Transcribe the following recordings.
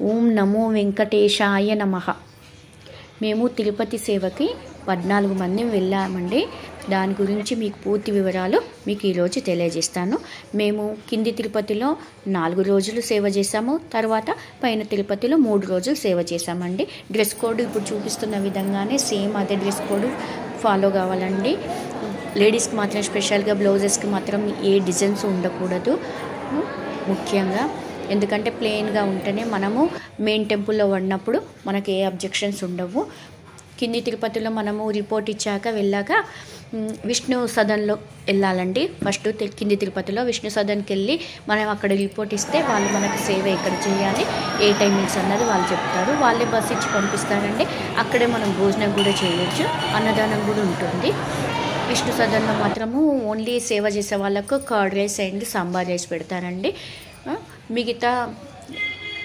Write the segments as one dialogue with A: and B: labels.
A: ఓం నమో వెంకటేశాయ నమః. మేము తిరుపతి సేవకి 14 మంది వెళ్ళామండి. దాని గురించి మీకు పూర్తి వివరాలు మీకు ఈరోజు తెలియజేస్తాను. మేము కింది తిరుపతిలో 4 రోజులు సేవ చేసాము. తర్వాత పైన తిరుపతిలో 3 రోజులు సేవ చేసామండి. డ్రెస్ కోడ్ ఇప్పుడు చూపిస్తున్న విధంగానే సేమ్ అదే డ్రెస్ కోడ్ ఫాలో కావాలండి. లేడీస్కి మాత్రం స్పెషల్గా బ్లౌజెస్కి మాత్రం ఏ డిజైన్స్ ఉండకూడదు ముఖ్యంగా. ఎందుకంటే ప్లెయిన్గా ఉంటేనే మనము మెయిన్ టెంపుల్లో ఉన్నప్పుడు మనకి ఏ అబ్జెక్షన్స్ ఉండవు. కింది తిరుపతిలో మనము రిపోర్ట్ ఇచ్చాక వెళ్ళాక విష్ణు సదన్లో వెళ్ళాలండి. ఫస్ట్ కింది తిరుపతిలో విష్ణు సదన్కి వెళ్ళి మనం అక్కడ రిపోర్ట్ ఇస్తే వాళ్ళు మనకు సేవ ఎక్కడ చేయాలి, ఏ టైమింగ్స్ అన్నది వాళ్ళు చెప్తారు. వాళ్ళే బస్సు ఇచ్చి పంపిస్తారండి. అక్కడే మనం భోజనం కూడా చేయొచ్చు, అన్నదానం కూడా ఉంటుంది. విష్ణు సదన్లో మాత్రము ఓన్లీ సేవ చేసే వాళ్ళకు curd rice and sambar rice పెడతారండి. మిగతా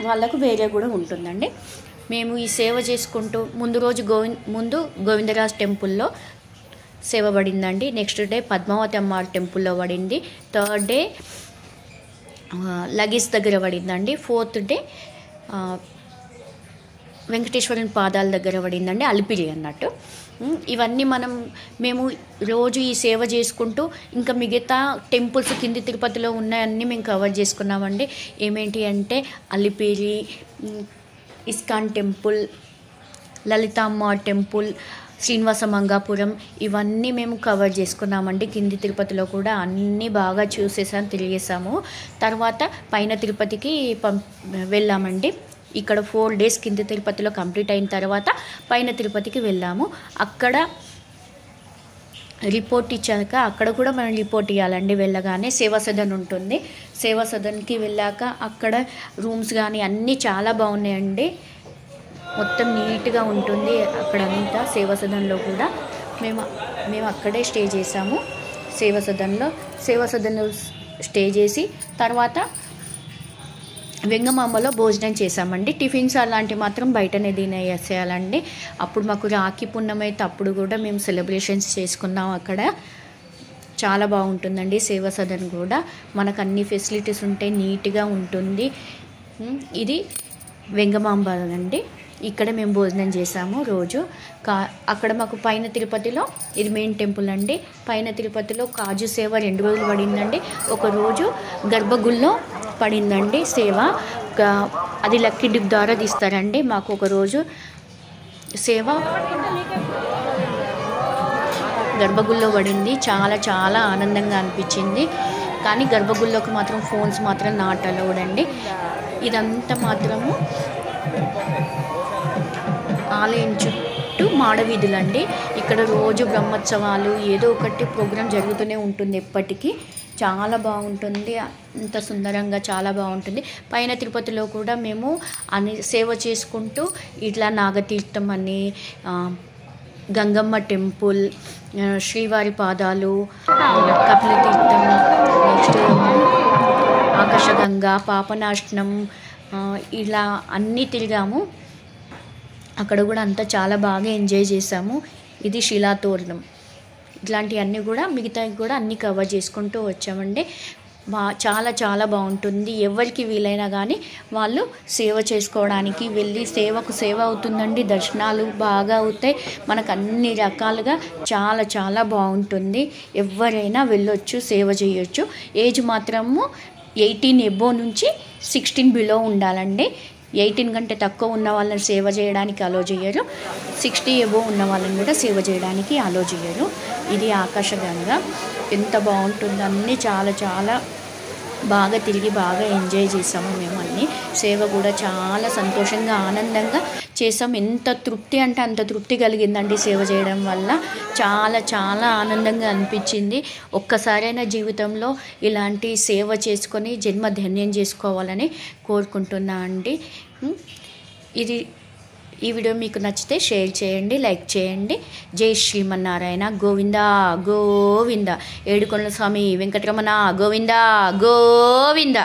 A: వాళ్ళకు వేరే కూడా ఉంటుందండి. మేము ఈ సేవ చేసుకుంటూ ముందు రోజు గోవిందరాజ్ టెంపుల్లో సేవ పడిందండి. నెక్స్ట్ డే పద్మావతి అమ్మవారి టెంపుల్లో పడింది. థర్డ్ డే లగేజ్ దగ్గర పడిందండి. ఫోర్త్ డే వెంకటేశ్వరుని పాదాల దగ్గర పడిందండి, అలిపిరి అన్నట్టు. ఇవన్నీ మేము రోజు ఈ సేవ చేసుకుంటూ ఇంకా మిగతా టెంపుల్స్ కింది తిరుపతిలో ఉన్నాయన్నీ మేము కవర్ చేసుకున్నామండి. ఏమేంటి అంటే అలిపిరి, ఇస్కాన్ టెంపుల్, లలితామ్మ టెంపుల్, శ్రీనివాస మంగాపురం, ఇవన్నీ మేము కవర్ చేసుకున్నామండి. కింది తిరుపతిలో కూడా అన్నీ బాగా తిరిగేసాము. తర్వాత పైన తిరుపతికి వెళ్ళామండి. ఇక్కడ 4 days కింది తిరుపతిలో కంప్లీట్ అయిన తర్వాత పైన తిరుపతికి వెళ్ళాము. అక్కడ రిపోర్ట్ ఇచ్చాక అక్కడ కూడా మనం రిపోర్ట్ ఇవ్వాలండి. వెళ్ళగానే సేవా సదన్ ఉంటుంది. సేవా సదన్కి వెళ్ళాక అక్కడ రూమ్స్ కానీ అన్నీ చాలా బాగున్నాయండి. మొత్తం నీట్గా ఉంటుంది అక్కడంతా. సేవా సదన్లో కూడా మేము అక్కడే స్టే చేసాము. సేవా సదన్లో స్టే చేసి తర్వాత వెంగమాంబలో భోజనం చేసామండి. టిఫిన్స్ అలాంటివి మాత్రం బయటనే తినేసేయాలండి. అప్పుడు మాకు రాఖీ పున్నమి అయితే అప్పుడు కూడా మేము సెలబ్రేషన్స్ చేసుకున్నాం. అక్కడ చాలా బాగుంటుందండి సేవా సదన్ కూడా. మనకు అన్ని ఫెసిలిటీస్ ఉంటాయి, నీట్గా ఉంటుంది. ఇది వెంగమాంబ అండి. ఇక్కడ మేము భోజనం చేసాము రోజు. అక్కడ మాకు పైన తిరుపతిలో ఇది మెయిన్ టెంపుల్ అండి. పైన తిరుపతిలో కాజు సేవ 2 రోజులు పడిందండి. ఒక రోజు గర్భగుడిలో పడిందండి సేవ. అది లక్కీ డిప్ ద్వారా తీస్తారండి. మాకు ఒక రోజు సేవ గర్భగుడిలో పడింది. చాలా చాలా ఆనందంగా అనిపించింది. కానీ గర్భగుడిలోకి మాత్రం ఫోన్స్ మాత్రం నాట్ అలౌడ్ అండి. ఇదంతా మాత్రము ఆలయం చుట్టూ మాడవీధులండి. ఇక్కడ రోజు బ్రహ్మోత్సవాలు ఏదో ఒకటి ప్రోగ్రాం జరుగుతూనే ఉంటుంది ఎప్పటికీ. చాలా బాగుంటుంది, అంత సుందరంగా చాలా బాగుంటుంది. పైన తిరుపతిలో కూడా మేము సేవ చేసుకుంటూ ఇట్లా నాగతీర్థం అని, గంగమ్మ టెంపుల్, శ్రీవారి పాదాలు, కపిలతీర్థం, నెక్స్ట్ ఆకాశగంగా, పాపనాశనం, ఇలా అన్నీ తిరిగాము. అక్కడ కూడా అంతా చాలా బాగా ఎంజాయ్ చేసాము. ఇది శిలాతోరణం, ఇట్లాంటివన్నీ కూడా మిగతావి కూడా అన్నీ కవర్ చేసుకుంటూ వచ్చామండి. చాలా చాలా బాగుంటుంది. ఎవరికి వీలైనా కానీ వాళ్ళు సేవ చేసుకోవడానికి వెళ్ళి సేవకు సేవ అవుతుందండి. దర్శనాలు బాగా అవుతాయి. మనకు అన్ని రకాలుగా చాలా చాలా బాగుంటుంది. ఎవరైనా వెళ్ళొచ్చు, సేవ చేయొచ్చు. ఏజ్ మాత్రము 18 above నుంచి 16 below ఉండాలండి. 18 కంటే తక్కువ ఉన్న వాళ్ళని సేవ చేయడానికి అలో చేయరు. 60 above ఉన్న వాళ్ళని కూడా సేవ చేయడానికి అలో చేయరు. ఇది ఆకాశగంగా. ఎంత బాగుంటుందో, అన్నీ చాలా చాలా బాగా తిరిగి బాగా ఎంజాయ్ చేసాము మేము. అన్నీ సేవ కూడా చాలా సంతోషంగా ఆనందంగా చేసాం. ఎంత తృప్తి అంటే అంత తృప్తి కలిగిందండి సేవ చేయడం వల్ల. చాలా చాలా ఆనందంగా అనిపించింది. ఒక్కసారైనా జీవితంలో ఇలాంటి సేవ చేసుకొని జన్మ ధన్యం చేసుకోవాలని కోరుకుంటున్నా అండి. ఈ వీడియో మీకు నచ్చితే షేర్ చేయండి, లైక్ చేయండి. జై శ్రీమన్నారాయణ. గోవింద గోవింద. ఏడుకొండల స్వామి వెంకటరమణ గోవింద గోవింద.